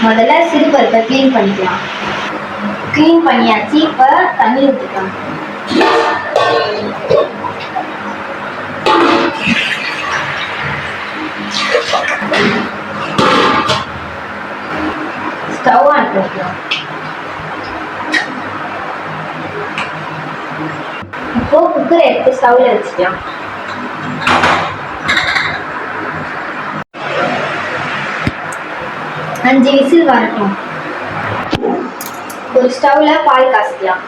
முதல்ல சிறுபருப்பை க்ளீன் பண்ணிக்கலாம். க்ளீன் பண்ணியாச்சு. இப்போ தண்ணி ஊற்றிக்கலாம். ஸ்டவ் ஆன் பண்ணிக்கலாம். இப்போ குக்கரை எடுத்து ஸ்டவ்ல வச்சுக்கலாம். அஞ்சு விசில் வரட்டும். ஒரு ஸ்டவ்ல பால் காய்ச்சிக்கலாம்.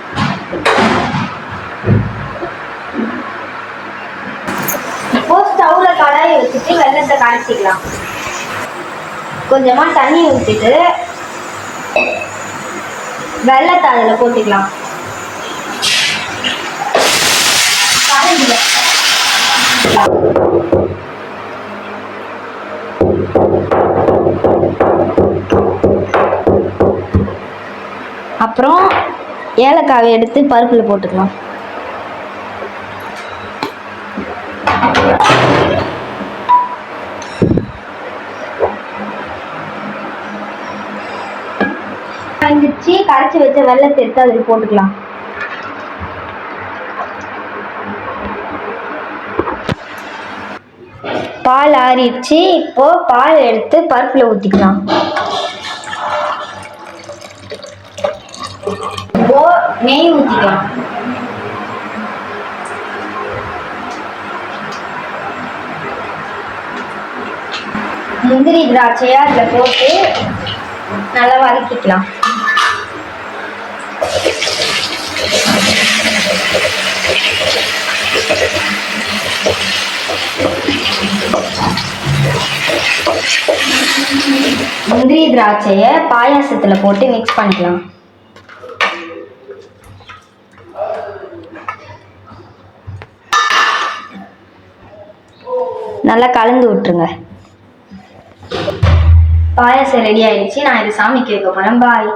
இப்போ ஸ்டவ்ல கடாயை வச்சுட்டு வெல்லத்தை கரைச்சிக்கலாம். கொஞ்சமா தண்ணி ஊற்றிட்டு வெல்லத்தை அதில் போட்டுக்கலாம். அப்புறம் ஏலக்காவை எடுத்து பருப்பில் போட்டுக்கலாம். காய்ஞ்சிச்சு. கரைச்சி வச்ச வெல்லத்தை எடுத்து அதில் போட்டுக்கலாம். பால் ஆறிடுச்சு. இப்போ பால் எடுத்து பருப்புல ஊற்றிக்கலாம். இப்போ நெய் ஊற்றிக்கலாம். முந்திரி திராட்சையை அதில் போட்டு நல்லா வதக்கிக்கலாம். முந்திரி திராட்சையை பாயாசத்தில் போட்டு மிக்ஸ் பண்ணிக்கலாம். நல்லா கலந்து விட்டுருங்க. பாயாசம் ரெடி ஆயிடுச்சு. நான் இதை சாமிக்கு வைக்க போறேன். பாய்.